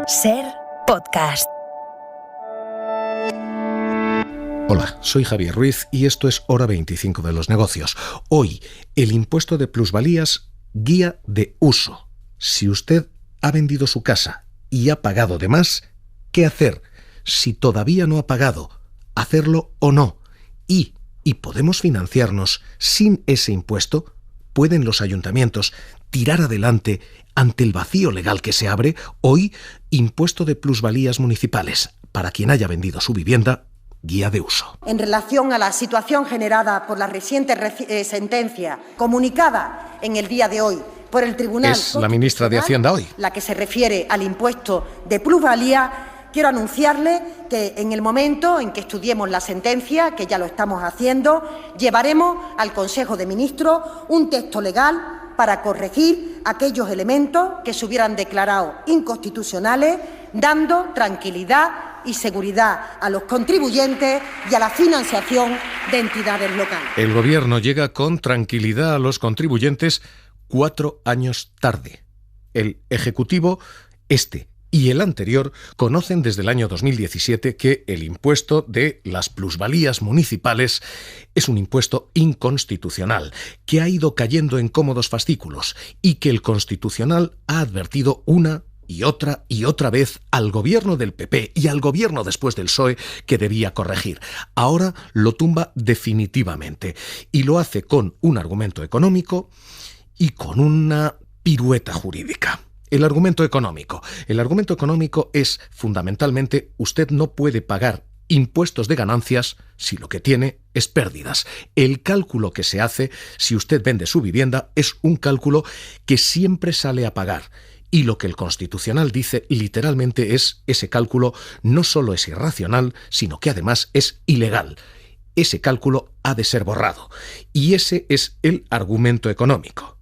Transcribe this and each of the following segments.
SER Podcast. Hola, soy Javier Ruiz y esto es Hora 25 de los negocios. Hoy, el impuesto de plusvalías, guía de uso. Si usted ha vendido su casa y ha pagado de más, ¿qué hacer? Si todavía no ha pagado, ¿hacerlo o no? Y ¿podemos financiarnos sin ese impuesto? ¿Pueden los ayuntamientos tirar adelante ante el vacío legal que se abre? Hoy, impuesto de plusvalías municipales. Para quien haya vendido su vivienda, guía de uso. En relación a la situación generada por la reciente sentencia comunicada en el día de hoy por el Tribunal Es la ministra de Hacienda hoy. La que se refiere al impuesto de plusvalía, quiero anunciarle que en el momento en que estudiemos la sentencia, que ya lo estamos haciendo, llevaremos al Consejo de Ministros un texto legal para corregir aquellos elementos que se hubieran declarado inconstitucionales, dando tranquilidad y seguridad a los contribuyentes y a la financiación de entidades locales. El Gobierno llega con tranquilidad a los contribuyentes 4 años tarde. El Ejecutivo, y el anterior, conocen desde el año 2017 que el impuesto de las plusvalías municipales es un impuesto inconstitucional, que ha ido cayendo en cómodos fascículos y que el Constitucional ha advertido una y otra vez al gobierno del PP y al gobierno después del PSOE que debía corregir. Ahora lo tumba definitivamente y lo hace con un argumento económico y con una pirueta jurídica. El argumento económico es fundamentalmente: usted no puede pagar impuestos de ganancias si lo que tiene es pérdidas. El cálculo que se hace si usted vende su vivienda es un cálculo que siempre sale a pagar. Y lo que el Constitucional dice literalmente es: ese cálculo no solo es irracional, sino que además es ilegal. Ese cálculo ha de ser borrado. Y ese es el argumento económico.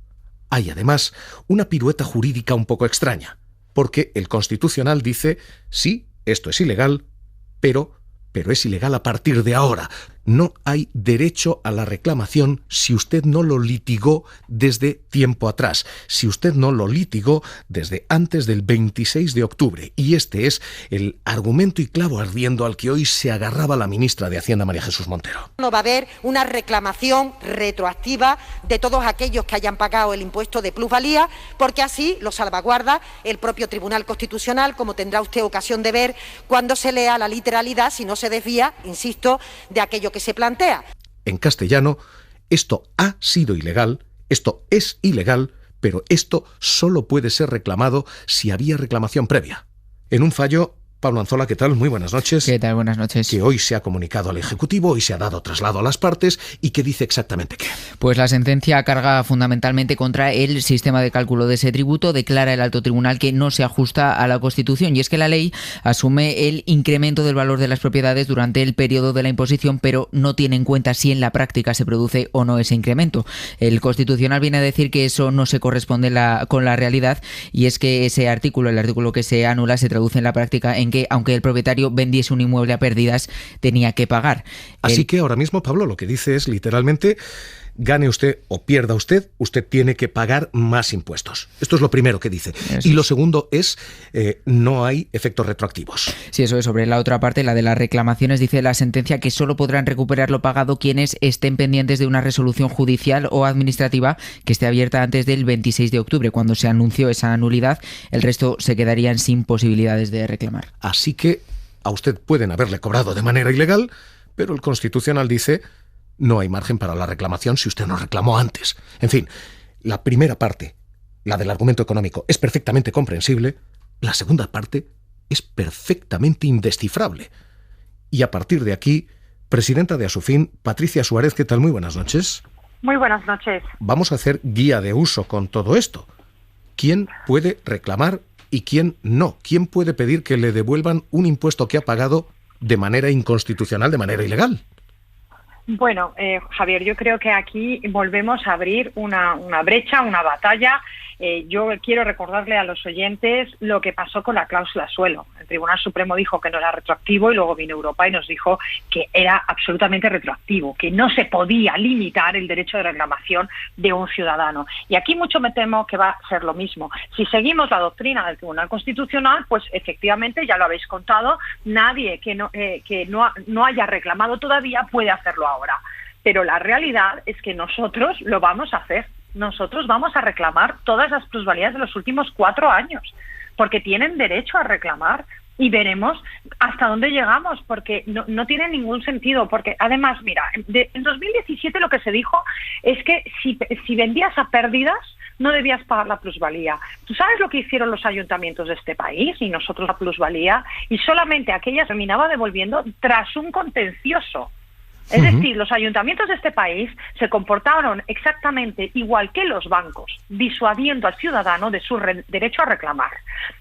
Hay además una pirueta jurídica un poco extraña, porque el Constitucional dice: sí, esto es ilegal, pero es ilegal a partir de ahora. No hay derecho a la reclamación si usted no lo litigó desde tiempo atrás, si usted no lo litigó desde antes del 26 de octubre. Y este es el argumento y clavo ardiendo al que hoy se agarraba la ministra de Hacienda, María Jesús Montero. No va a haber una reclamación retroactiva de todos aquellos que hayan pagado el impuesto de plusvalía, porque así lo salvaguarda el propio Tribunal Constitucional, como tendrá usted ocasión de ver cuando se lea la literalidad, si no se desvía, insisto, de aquello que se plantea. En castellano, esto ha sido ilegal, esto es ilegal, pero esto solo puede ser reclamado si había reclamación previa. En un fallo, Pablo Anzola, ¿qué tal? Muy buenas noches. ¿Qué tal? Buenas noches. Que hoy se ha comunicado al Ejecutivo, hoy se ha dado traslado a las partes y que dice exactamente qué. Pues la sentencia carga fundamentalmente contra el sistema de cálculo de ese tributo. Declara el Alto Tribunal que no se ajusta a la Constitución, y es que la ley asume el incremento del valor de las propiedades durante el periodo de la imposición, pero no tiene en cuenta si en la práctica se produce o no ese incremento. El Constitucional viene a decir que eso no se corresponde con la realidad, y es que ese artículo, el artículo que se anula, se traduce en la práctica en que, aunque el propietario vendiese un inmueble a pérdidas, tenía que pagar. Así que ahora mismo, Pablo, lo que dice es literalmente: gane usted o pierda usted, usted tiene que pagar más impuestos. Esto es lo primero que dice. Y lo segundo es: no hay efectos retroactivos. Sí, eso es. Sobre la otra parte, la de las reclamaciones, dice la sentencia que solo podrán recuperar lo pagado quienes estén pendientes de una resolución judicial o administrativa que esté abierta antes del 26 de octubre, cuando se anunció esa nulidad. El resto se quedarían sin posibilidades de reclamar. Así que a usted pueden haberle cobrado de manera ilegal, pero el Constitucional dice: no hay margen para la reclamación si usted no reclamó antes. En fin, la primera parte, la del argumento económico, es perfectamente comprensible. La segunda parte es perfectamente indescifrable. Y a partir de aquí, presidenta de Asufin, Patricia Suárez, ¿qué tal? Muy buenas noches. Muy buenas noches. Vamos a hacer guía de uso con todo esto. ¿Quién puede reclamar y quién no? ¿Quién puede pedir que le devuelvan un impuesto que ha pagado de manera inconstitucional, de manera ilegal? Bueno, Javier, yo creo que aquí volvemos a abrir una brecha, una batalla yo quiero recordarle a los oyentes lo que pasó con la cláusula suelo. El Tribunal Supremo dijo que no era retroactivo y luego vino Europa y nos dijo que era absolutamente retroactivo, que no se podía limitar el derecho de reclamación de un ciudadano. Y aquí mucho me temo que va a ser lo mismo. Si seguimos la doctrina del Tribunal Constitucional, pues efectivamente, ya lo habéis contado, nadie que no haya reclamado todavía puede hacerlo ahora. Pero la realidad es que nosotros lo vamos a hacer. Nosotros vamos a reclamar todas las plusvalías de los últimos 4 años, porque tienen derecho a reclamar y veremos hasta dónde llegamos, porque no tiene ningún sentido. Porque además, mira, en 2017 lo que se dijo es que si vendías a pérdidas, no debías pagar la plusvalía. ¿Tú sabes lo que hicieron los ayuntamientos de este país y nosotros la plusvalía? Y solamente aquella terminaba devolviendo tras un contencioso. Es decir, los ayuntamientos de este país se comportaron exactamente igual que los bancos, disuadiendo al ciudadano de su derecho a reclamar.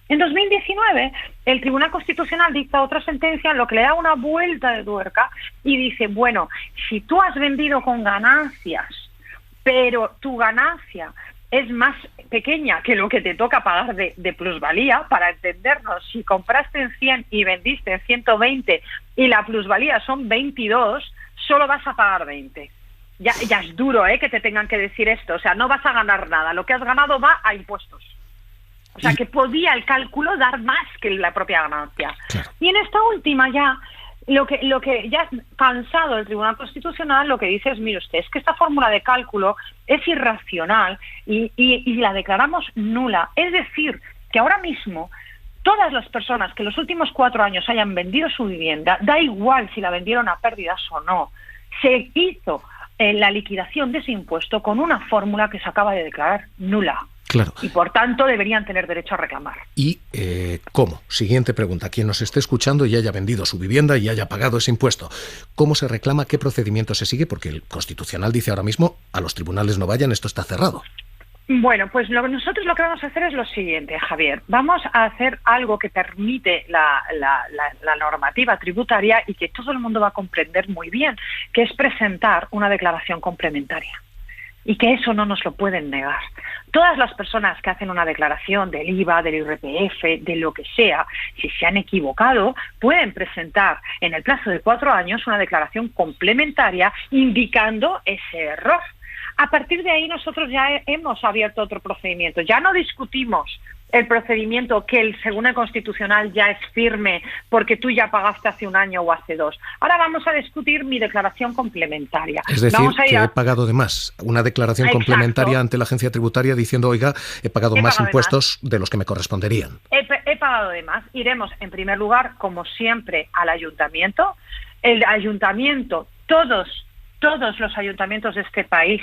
En 2019, el Tribunal Constitucional dicta otra sentencia en lo que le da una vuelta de tuerca y dice, bueno, si tú has vendido con ganancias, pero tu ganancia es más pequeña que lo que te toca pagar de plusvalía, para entendernos, si compraste en 100 y vendiste en 120 y la plusvalía son 22, solo vas a pagar 20. Ya es duro, que te tengan que decir esto. O sea, no vas a ganar nada. Lo que has ganado va a impuestos. O sea, que podía el cálculo dar más que la propia ganancia. Claro. Y en esta última ya, lo que ya cansado el Tribunal Constitucional, lo que dice es, mire usted, es que esta fórmula de cálculo es irracional y la declaramos nula. Es decir, que ahora mismo todas las personas que en los últimos 4 años hayan vendido su vivienda, da igual si la vendieron a pérdidas o no, se hizo la liquidación de ese impuesto con una fórmula que se acaba de declarar nula. Claro. Y por tanto deberían tener derecho a reclamar. ¿Y cómo? Siguiente pregunta. Quien nos esté escuchando y haya vendido su vivienda y haya pagado ese impuesto, ¿cómo se reclama? ¿Qué procedimiento se sigue? Porque el Constitucional dice ahora mismo, a los tribunales no vayan, esto está cerrado. Bueno, pues nosotros lo que vamos a hacer es lo siguiente, Javier. Vamos a hacer algo que permite la normativa tributaria y que todo el mundo va a comprender muy bien, que es presentar una declaración complementaria. Y que eso no nos lo pueden negar. Todas las personas que hacen una declaración del IVA, del IRPF, de lo que sea, si se han equivocado, pueden presentar en el plazo de 4 años una declaración complementaria indicando ese error. A partir de ahí nosotros ya hemos abierto otro procedimiento. Ya no discutimos el procedimiento que según el Constitucional ya es firme porque tú ya pagaste hace 1 año o hace 2. Ahora vamos a discutir mi declaración complementaria. Es decir, que he pagado de más. Una declaración complementaria ante la agencia tributaria diciendo, oiga, he pagado más impuestos de los que me corresponderían. He pagado de más. Iremos, en primer lugar, como siempre, al ayuntamiento. El ayuntamiento, todos los ayuntamientos de este país,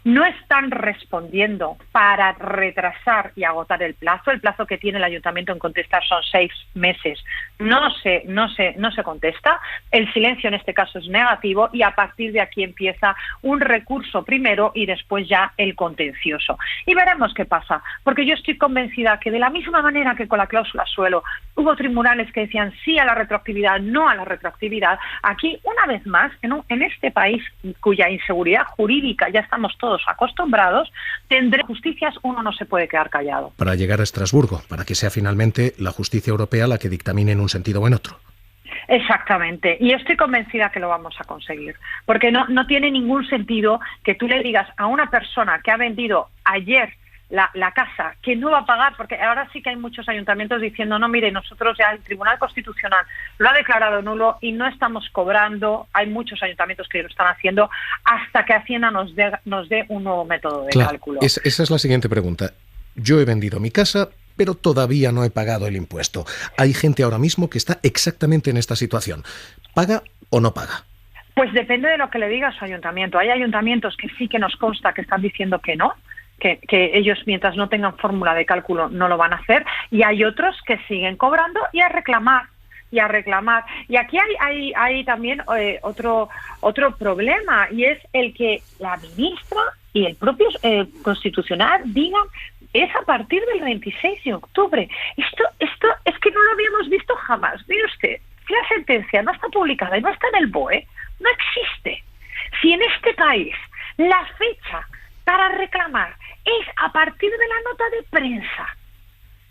no están respondiendo para retrasar y agotar el plazo. El plazo que tiene el ayuntamiento en contestar son 6 meses. No se contesta. El silencio en este caso es negativo y a partir de aquí empieza un recurso primero y después ya el contencioso. Y veremos qué pasa, porque yo estoy convencida que de la misma manera que con la cláusula suelo hubo tribunales que decían sí a la retroactividad, no a la retroactividad, aquí una vez más, en este país cuya inseguridad jurídica ya estamos todos acostumbrados, tendré justicias, uno no se puede quedar callado. Para llegar a Estrasburgo, para que sea finalmente la justicia europea la que dictamine en un sentido o en otro. Exactamente, y estoy convencida que lo vamos a conseguir, porque no tiene ningún sentido que tú le digas a una persona que ha vendido ayer la casa, que no va a pagar, porque ahora sí que hay muchos ayuntamientos diciendo, no, mire, nosotros ya el Tribunal Constitucional lo ha declarado nulo y no estamos cobrando. Hay muchos ayuntamientos que lo están haciendo hasta que Hacienda nos dé un nuevo método de cálculo. Esa es la siguiente pregunta. Yo he vendido mi casa, pero todavía no he pagado el impuesto. Hay gente ahora mismo que está exactamente en esta situación. ¿Paga o no paga? Pues depende de lo que le diga a su ayuntamiento. Hay ayuntamientos que sí que nos consta que están diciendo que no, que ellos mientras no tengan fórmula de cálculo no lo van a hacer, y hay otros que siguen cobrando y a reclamar. Y aquí hay también otro problema, y es el que la ministra y el propio Constitucional digan es a partir del 26 de octubre. Esto es que no lo habíamos visto jamás. Mire usted, si la sentencia no está publicada y no está en el BOE, no existe. Si en este país la fecha para reclamar es a partir de la nota de prensa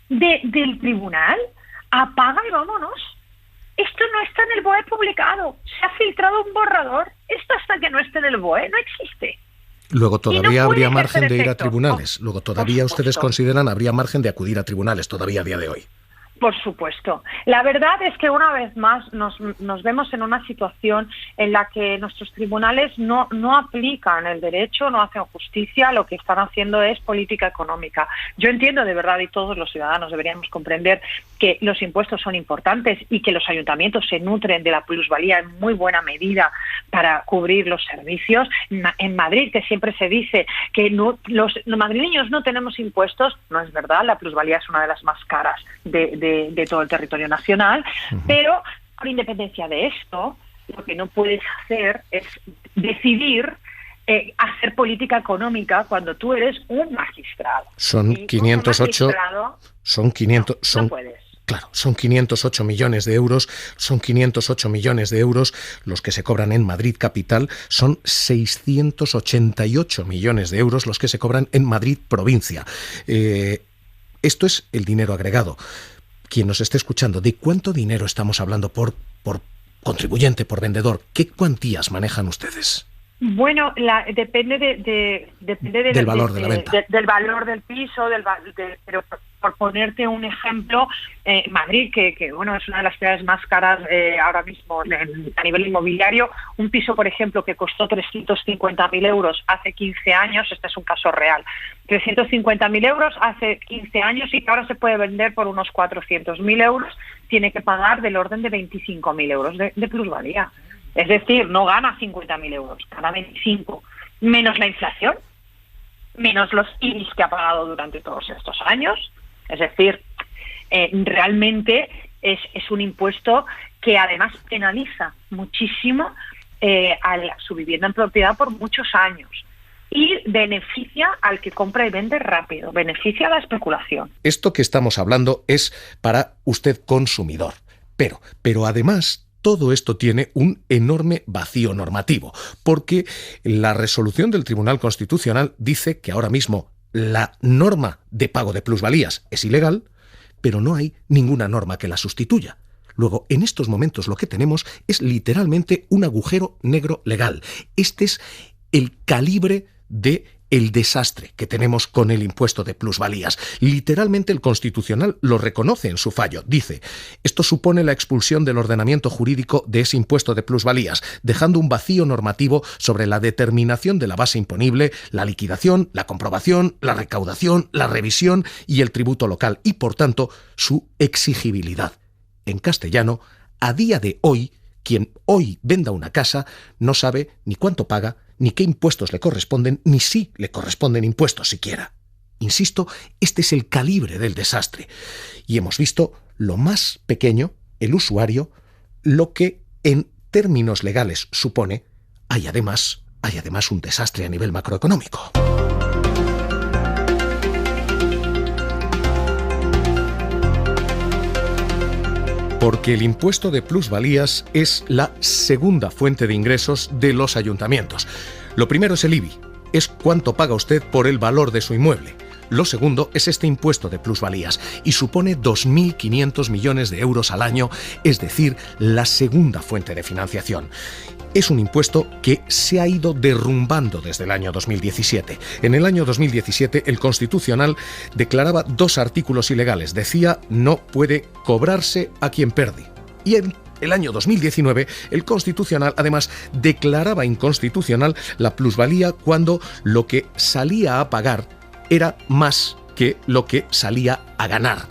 del tribunal, apaga y vámonos. Esto no está en el BOE publicado, se ha filtrado un borrador. Esto hasta que no esté en el BOE no existe. Luego todavía no habría puede margen de ir a efecto. tribunales. Luego todavía ustedes consideran habría margen de acudir a tribunales todavía a día de hoy. Por supuesto. La verdad es que una vez más nos vemos en una situación en la que nuestros tribunales no aplican el derecho, no hacen justicia, lo que están haciendo es política económica. Yo entiendo de verdad, y todos los ciudadanos deberíamos comprender, que los impuestos son importantes y que los ayuntamientos se nutren de la plusvalía en muy buena medida para cubrir los servicios. En Madrid, que siempre se dice que los madrileños no tenemos impuestos, no es verdad, la plusvalía es una de las más caras de todo el territorio nacional, pero por independencia de esto, lo que no puedes hacer es decidir hacer política económica cuando tú eres un magistrado. Son 508, no puedes. Claro, son 508 millones de euros, son 508 millones de euros los que se cobran en Madrid capital, son 688 millones de euros los que se cobran en Madrid provincia. Esto es el dinero agregado. Quien nos esté escuchando, ¿de cuánto dinero estamos hablando por contribuyente, por vendedor? ¿Qué cuantías manejan ustedes? Bueno, depende del valor de la venta. Del valor del piso, pero por ponerte un ejemplo, Madrid, que bueno, es una de las ciudades más caras ahora mismo a nivel inmobiliario, un piso, por ejemplo, que costó 350.000 euros hace 15 años, este es un caso real, 350.000 euros hace 15 años y que ahora se puede vender por unos 400.000 euros, tiene que pagar del orden de 25.000 euros de plusvalía. Es decir, no gana 50.000 euros, gana 25, menos la inflación, menos los IBIs que ha pagado durante todos estos años. Es decir, realmente es un impuesto que además penaliza muchísimo a su vivienda en propiedad por muchos años y beneficia al que compra y vende rápido, beneficia a la especulación. Esto que estamos hablando es para usted consumidor, pero además todo esto tiene un enorme vacío normativo, porque la resolución del Tribunal Constitucional dice que ahora mismo la norma de pago de plusvalías es ilegal, pero no hay ninguna norma que la sustituya. Luego, en estos momentos lo que tenemos es literalmente un agujero negro legal. Este es el calibre de el desastre que tenemos con el impuesto de plusvalías. Literalmente el Constitucional lo reconoce en su fallo. Dice, esto supone la expulsión del ordenamiento jurídico de ese impuesto de plusvalías, dejando un vacío normativo sobre la determinación de la base imponible, la liquidación, la comprobación, la recaudación, la revisión y el tributo local, y por tanto su exigibilidad. En castellano, a día de hoy, quien hoy venda una casa no sabe ni cuánto paga, ni qué impuestos le corresponden, ni si le corresponden impuestos siquiera. Insisto, este es el calibre del desastre. Y hemos visto lo más pequeño, el usuario, lo que en términos legales supone, hay además un desastre a nivel macroeconómico. Porque el impuesto de plusvalías es la segunda fuente de ingresos de los ayuntamientos. Lo primero es el IBI, es cuánto paga usted por el valor de su inmueble. Lo segundo es este impuesto de plusvalías y supone 2.500 millones de euros al año, es decir, la segunda fuente de financiación. Es un impuesto que se ha ido derrumbando desde el año 2017. En el año 2017 el Constitucional declaraba 2 artículos ilegales. Decía, no puede cobrarse a quien pierde. Y en el año 2019 el Constitucional además declaraba inconstitucional la plusvalía cuando lo que salía a pagar era más que lo que salía a ganar.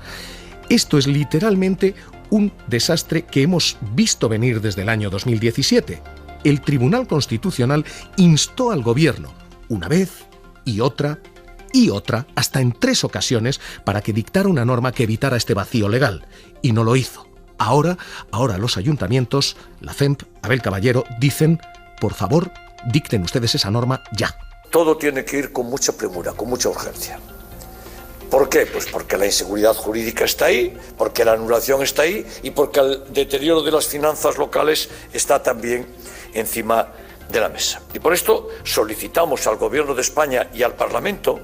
Esto es literalmente un desastre que hemos visto venir desde el año 2017. El Tribunal Constitucional instó al Gobierno, una vez y otra, hasta en 3 ocasiones, para que dictara una norma que evitara este vacío legal, y no lo hizo. Ahora los ayuntamientos, la CEMP, Abel Caballero, dicen, por favor, dicten ustedes esa norma ya. Todo tiene que ir con mucha premura, con mucha urgencia. ¿Por qué? Pues porque la inseguridad jurídica está ahí, porque la anulación está ahí y porque el deterioro de las finanzas locales está también encima de la mesa. Y por esto solicitamos al Gobierno de España y al Parlamento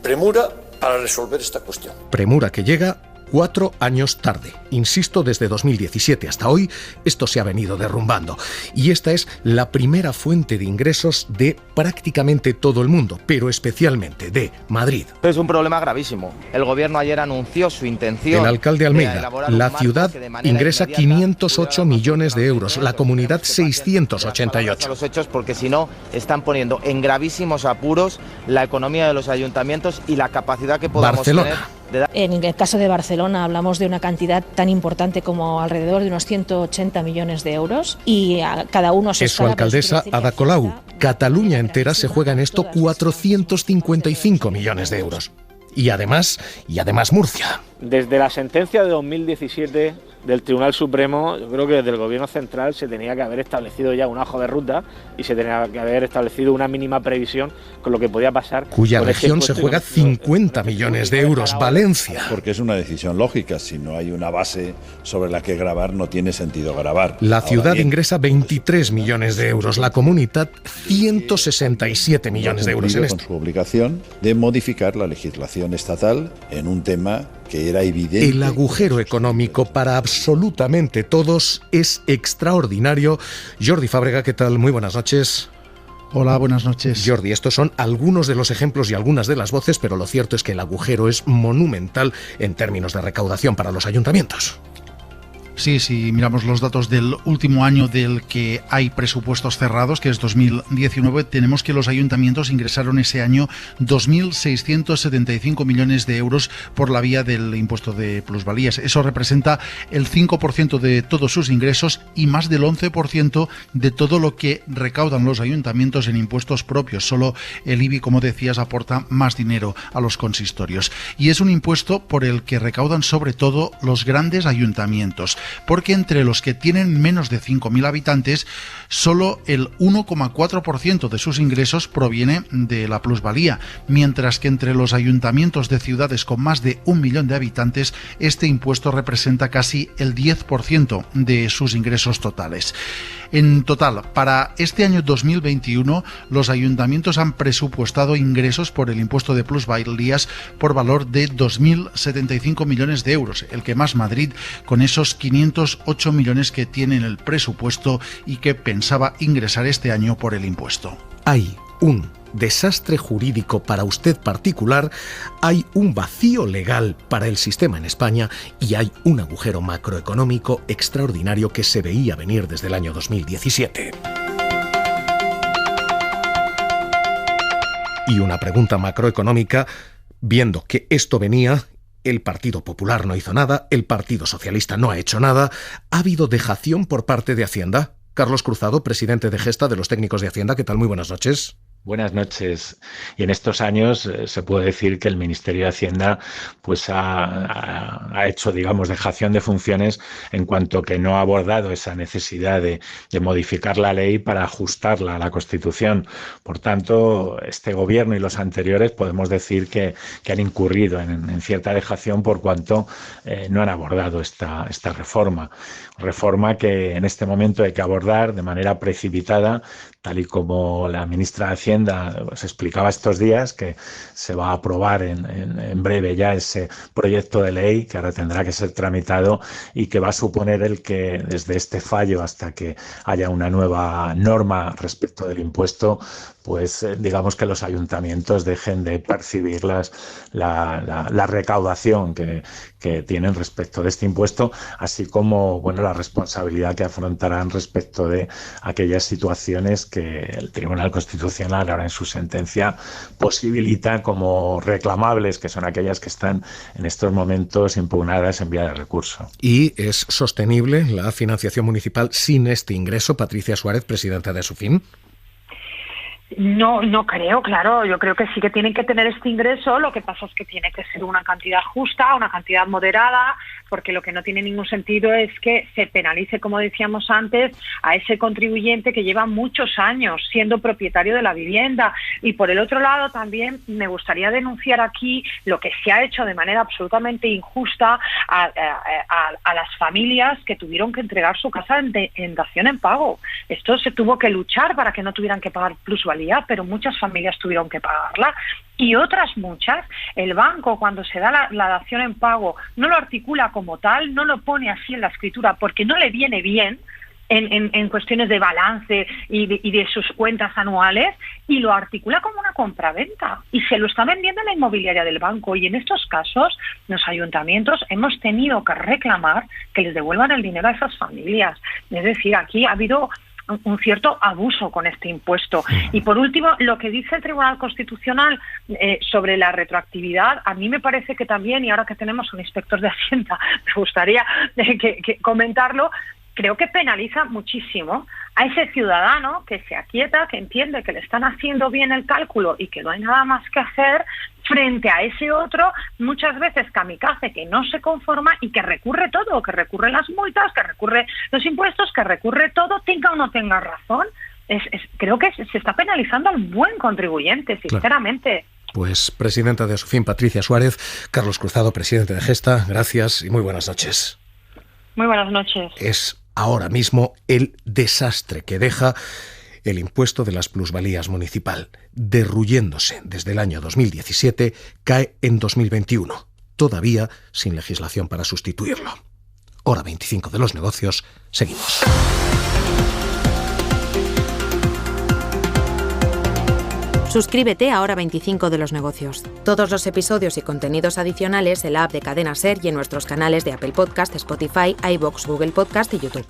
premura para resolver esta cuestión. Premura que llega 4 años tarde. Insisto, desde 2017 hasta hoy, esto se ha venido derrumbando. Y esta es la primera fuente de ingresos de prácticamente todo el mundo, pero especialmente de Madrid. Es un problema gravísimo. El gobierno ayer anunció su intención. El alcalde Almeida, la ciudad ingresa 508 millones de euros, la comunidad 688. Los hechos, porque si no, están poniendo en gravísimos apuros la economía de los ayuntamientos y la capacidad que podamos tener. En el caso de Barcelona hablamos de una cantidad tan importante como alrededor de unos 180 millones de euros y a cada uno se... Es su alcaldesa Ada Colau. Cataluña entera se juega en esto 455 millones de euros. Y además Murcia. Desde la sentencia de 2017 del Tribunal Supremo, yo creo que desde el Gobierno Central se tenía que haber establecido ya un hoja de ruta y se tenía que haber establecido una mínima previsión con lo que podía pasar. Cuya región se juega 50 millones de euros, Valencia. Porque es una decisión lógica, si no hay una base sobre la que grabar no tiene sentido grabar. La ciudad ingresa 23 millones de euros, la comunidad 167 millones de euros en esto. Con su obligación de modificar la legislación estatal en un tema que era evidente. El agujero económico para absolutamente todos es extraordinario. Jordi Fábrega, ¿qué tal? Muy buenas noches. Hola, buenas noches. Jordi, estos son algunos de los ejemplos y algunas de las voces, pero lo cierto es que el agujero es monumental en términos de recaudación para los ayuntamientos. Sí, si miramos los datos del último año del que hay presupuestos cerrados, que es 2019, tenemos que los ayuntamientos ingresaron ese año 2.675 millones de euros por la vía del impuesto de plusvalías. Eso representa el 5% de todos sus ingresos y más del 11% de todo lo que recaudan los ayuntamientos en impuestos propios. Solo el IBI, como decías, aporta más dinero a los consistorios. Y es un impuesto por el que recaudan sobre todo los grandes ayuntamientos, porque entre los que tienen menos de 5.000 habitantes, solo el 1,4% de sus ingresos proviene de la plusvalía, mientras que entre los ayuntamientos de ciudades con más de 1 millón de habitantes, este impuesto representa casi el 10% de sus ingresos totales. En total, para este año 2021, los ayuntamientos han presupuestado ingresos por el impuesto de plusvalías por valor de 2.075 millones de euros, el que más Madrid, con esos 508 millones que tiene en el presupuesto y que pensaba ingresar este año por el impuesto. Hay un desastre jurídico para usted particular, hay un vacío legal para el sistema en España y hay un agujero macroeconómico extraordinario que se veía venir desde el año 2017. Y una pregunta macroeconómica, viendo que esto venía. El Partido Popular no hizo nada, el Partido Socialista no ha hecho nada. ¿Ha habido dejación por parte de Hacienda? Carlos Cruzado, presidente de Gesta de los técnicos de Hacienda. ¿Qué tal? Muy buenas noches. Buenas noches. Y en estos años se puede decir que el Ministerio de Hacienda pues ha hecho, digamos, dejación de funciones en cuanto que no ha abordado esa necesidad de modificar la ley para ajustarla a la Constitución. Por tanto, este gobierno y los anteriores podemos decir que han incurrido en cierta dejación por cuanto no han abordado esta reforma. Reforma que en este momento hay que abordar de manera precipitada, tal y como la ministra de Hacienda se explicaba estos días, que se va a aprobar en breve ya ese proyecto de ley que ahora tendrá que ser tramitado y que va a suponer el que desde este fallo hasta que haya una nueva norma respecto del impuesto, pues digamos que los ayuntamientos dejen de percibir la recaudación que tienen respecto de este impuesto, así como la responsabilidad que afrontarán respecto de aquellas situaciones que el Tribunal Constitucional ahora en su sentencia posibilita como reclamables, que son aquellas que están en estos momentos impugnadas en vía de recurso. ¿Y es sostenible la financiación municipal sin este ingreso? Patricia Suárez, presidenta de Asufin. No creo, claro. Yo creo que sí que tienen que tener este ingreso. Lo que pasa es que tiene que ser una cantidad justa, una cantidad moderada, porque lo que no tiene ningún sentido es que se penalice, como decíamos antes, a ese contribuyente que lleva muchos años siendo propietario de la vivienda. Y por el otro lado también me gustaría denunciar aquí lo que se ha hecho de manera absolutamente injusta a las familias que tuvieron que entregar su casa en dación en pago. Esto se tuvo que luchar para que no tuvieran que pagar plusvalía, pero muchas familias tuvieron que pagarla. y otras muchas, el banco cuando se da la dación en pago no lo articula como tal, no lo pone así en la escritura porque no le viene bien en cuestiones de balance y de sus cuentas anuales, y lo articula como una compraventa y se lo está vendiendo en la inmobiliaria del banco. Y en estos casos los ayuntamientos hemos tenido que reclamar que les devuelvan el dinero a esas familias. Es decir, aquí ha habido un cierto abuso con este impuesto. Y por último, lo que dice el Tribunal Constitucional sobre la retroactividad, a mí me parece que también, y ahora que tenemos un inspector de Hacienda, me gustaría que comentarlo, creo que penaliza muchísimo a ese ciudadano que se aquieta, que entiende que le están haciendo bien el cálculo y que no hay nada más que hacer, frente a ese otro, muchas veces kamikaze, que no se conforma y que recurre todo, que recurre las multas, que recurre los impuestos, que recurre todo, tenga o no tenga razón. Creo que se está penalizando al buen contribuyente, sinceramente. Claro. Pues, presidenta de Asufin, Patricia Suárez, Carlos Cruzado, presidente de Gesta, gracias y muy buenas noches. Muy buenas noches. Es ahora mismo el desastre que deja el impuesto de las plusvalías municipal, derruyéndose desde el año 2017, cae en 2021, todavía sin legislación para sustituirlo. Hora 25 de los negocios, seguimos. Suscríbete a Hora 25 de los negocios. Todos los episodios y contenidos adicionales en la app de Cadena SER y en nuestros canales de Apple Podcast, Spotify, iVoox, Google Podcast y YouTube.